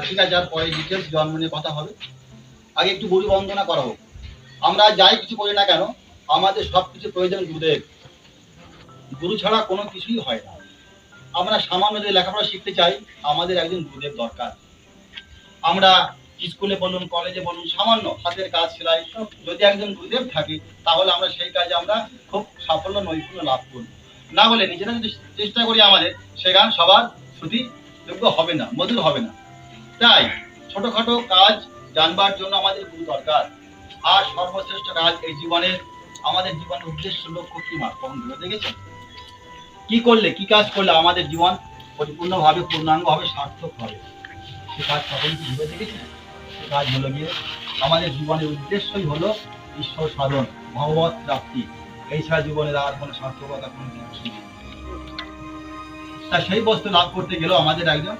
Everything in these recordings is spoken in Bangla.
ঠিক আছে, আর পরে ডিটেলস জন্ম নিয়ে কথা হবে। আগে একটু গুরু বন্দনা করা হোক। আমরা যাই কিছু করি না কেন, আমাদের সবকিছু প্রয়োজন গুরুদেব। গুরু ছাড়া কোনো কিছুই হয় না। আমরা সামান্য যদি লেখাপড়া শিখতে চাই, আমাদের একজন গুরুদেব দরকার। আমরা স্কুলে বলুন, কলেজে বলুন, সামান্য হাতের কাজ সেলাই, যদি একজন গুরুদেব থাকে, তাহলে আমরা সেই কাজে আমরা খুব সাফল্য নৈপুণ্য লাভ করব। না হলে নিজেরা যদি চেষ্টা করি আমাদের, সে গান সবার শ্রুতিযোগ্য হবে না, মধুর হবে না। তাই ছোটখাটো কাজ জানবার জন্য আমাদের গুরু দরকার। আর সর্বশ্রেষ্ঠ কাজ এই জীবনের, আমাদের জীবনের উদ্দেশ্য লক্ষ্য কি মা কখন ভেবে দেখেছেন? কি করলে, কি কাজ করলে আমাদের জীবন পরিপূর্ণভাবে, পূর্ণাঙ্গভাবে সার্থক হবে? সে কাজ কখন কি ভেবে দেখেছেন? সে কাজ হলো গিয়ে, আমাদের জীবনের উদ্দেশ্যই হলো ঈশ্বর সাধন, ভগবত প্রাপ্তি। এই ছাড়া জীবনের আর কোনো সার্থকতা কোনো কিছু নেই। তা সেই বস্তু লাভ করতে গেলেও আমাদের একজন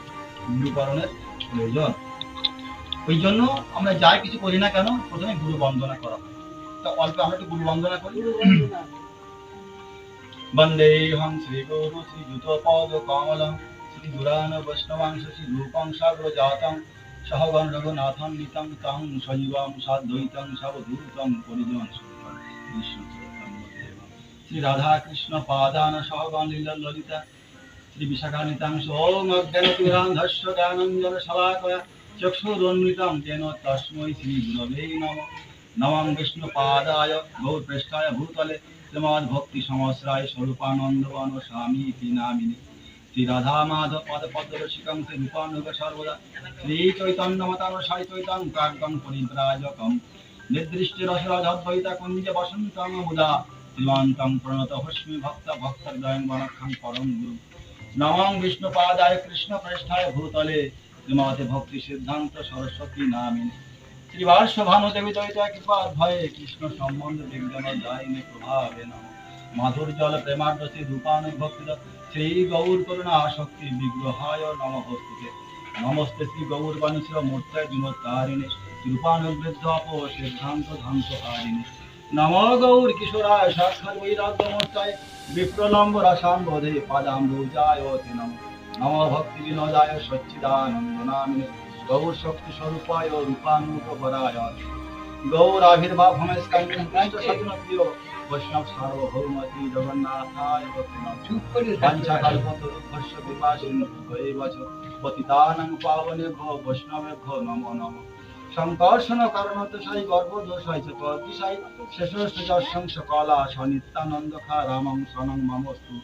গুরুকরণের প্রয়োজন। ওই জন্য আমরা যাই কিছু করি না কেন, প্রথমে গুরু বন্দনা করা হয়। তা অল্প আমরা একটু গুরু বন্দনা করি। বন্দেহং শ্রী গুরু শ্রী যুত পদ কমলং শ্রী গুরান বৈষ্ণবাংশ শ্রী রূপং সাগ্র জাতং সহগণ রঘুনাথং নিতং তং সজীবং সাদ্বৈতং সবধূতং পরিজন কৃষ্ণ শ্রী রাধা কৃষ্ণ পাদান সহগণ লীলা ললিতা শ্রী বিশাখানিতাংশ ওম অজ্ঞানতিমিরান্ধস্য জ্ঞানাঞ্জন শলাকয়া চক্ষুরুন্মিলিतं येन তস্मै শ্রী গুরবে নমঃ। নমঃ বিষ্ণুপাদায় গৌরপৃষ্ঠায় ভূতলে শ্রীমদ্ ভক্তি সমশ্রায় স্বরূপানন্দবন স্বামী ইতি নামিনে শ্রী রাধা মাধব পদ পদ্মরসিকং শ্রী রূপানুগ সর্বদা শ্রী চৈতন্যমতানুসারী চৈতন্য প্রাজ্ঞং পরিব্রাজকং নির্দৃষ্টে রসরাজদ্বৈতা কুঞ্জ বসন্তং মুদা শ্রীমন্তং প্রণত হস্মি ভক্ত ভক্তদ্বয়ং বনক্ষং পরম গুরু। নমঃ বিষ্ণুপাদায় কৃষ্ণপ্রেষ্ঠায় ভূতলে শ্রীমতে ভক্তি সিদ্ধান্ত সরস্বতী নামিনে শ্রীভাষ্য ভানুদেবী দয়িতা কৃপাধ্বয়ে কৃষ্ণ সম্বন্ধ বিজ্ঞান দায়িনী প্রভাবে নম। মাধুর জল প্রেমার্ধ শ্রী রূপানুভক্তি শ্রী গৌর করুণা আসক্তি বিগ্রহায় নমস্তুতে। নমস্তে শ্রী গৌর বাণী শ্রী মূর্তায় বিনোদকারিণী রূপানুবৃদ্ধ অপ সিদ্ধান্ত ধান্ত হারিণী। নম গৌর কিশোরায় সাক্ষাৎ বৈরাগ্য মূর্তায় বিপ্রলম্ব রসাম্বোধে পাদাম্বুজায় তে নম। নম ভক্তি বিনোদায় সচ্চিদানন্দ নামিনে গৌর শক্তি স্বরূপায় রূপানুগ বরায় গৌর আবির্ভাব প্রিয় বৈষ্ণব সার্বভৌমতি জগন্নাথায় পঞ্চকল্পতরুভ্যশ্চ কৃপাসিন্ধুভ্যৈব চ পতিতানাং পাবনেভ্যো বৈষ্ণবেভ্যো নমো নমঃ। সংকর্ষণ কারণতোষাই গর্ভদোষাই চ তদ্বিষাই শেষস্য যস্যং সকলা সনিত্যানন্দখা রামং শরণং মমস্তু।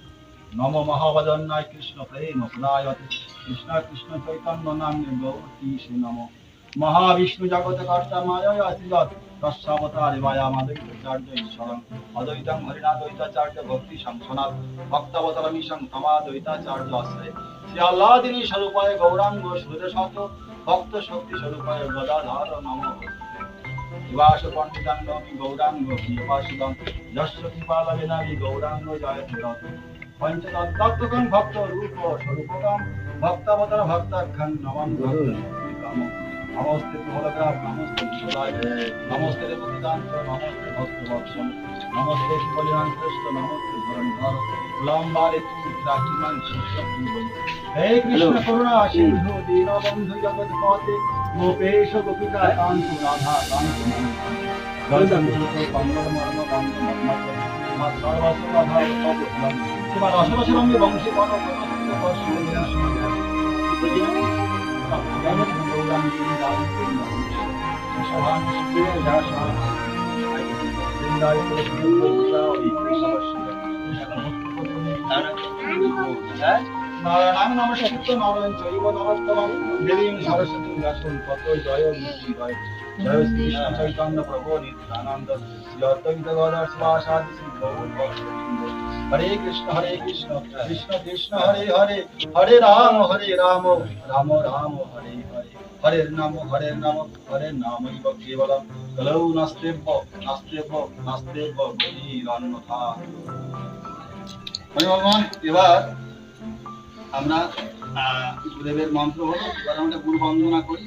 নম মহাবদন্যায় কৃষ্ণ প্রেম প্রদায়তে কৃষ্ণ কৃষ্ণ চৈতন্য নামে গৌরীশে নম। মহাবিষ্ণু জগত কর্তা মায়া আশীর্বাদ তস্যাবতারে মায়ামাদৈতাচার্য ঈশ্বরং অদ্বৈতং হরিণাদ্বৈতাচার্য ভক্তি সংসনাথ ভক্তাবতারমিশং তমাদ্বৈতাচার্য আশ্রয় শ্রী আহ্লাদিনী স্বরূপায় গৌরাঙ্গ সুরেশত ভক্ত শক্তি স্বরূপায় গদাধর নমঃ। শিবাস পণ্ডিতাং নমি গৌরাঙ্গ কৃপাসুদং যস্য কৃপালবেনামি গৌরাঙ্গ জয়তে রত। পঞ্চতত্ত্বকং ভক্ত রূপ স্বরূপকং ভক্তাবতার ভক্তাখ্যাং নমঃ ভক্তম। নমস্তে হলগ্রাম নমস্তে বিশদায় নমস্তে দেবতান্ত নমস্তে ভক্তবৎসল নমস্তে শিবলিনাং কৃষ্ণ নমস্তে ধরণীধর লম্বারে তুমি রাখিমান শিষ্যপূর্বৈ। হে কৃষ্ণ করুণা সিন্ধু দীনবন্ধু জগৎপতে গোপেশ গোপিকা কান্ত রাধা কান্ত কমল মর্ম গন্ধ মর্মত সর্বস্বভাব তব তোমার রসরসরম্য বংশী বন নারায়ণ নমস্কৃত নারায়ণ চৈব নরোত্তমং দেবীং সরস্বতীং ব্যাসং ততো জয় মুক্তি জয়। জয় শ্রী কৃষ্ণ চৈতন্য প্রভু নিত্যানন্দ শ্রী অদ্বৈত গদাধর শিবাসাদি শ্রী গৌর ভক্তবৃন্দ। হরে কৃষ্ণ কৃষ্ণ কৃষ্ণ হরে হরে হরে রাম রাম রাম হরে হরে হরে নাম হরে নামৈব কেবলম কলৌ নাস্তেব্য নাস্তেব্য নাস্তেব্য গতিরন্যথা। হরে ভগবান, এবার আমরা গুরুদেবের মন্ত্র হলো, এবার আমরা গুরু বন্দনা করি।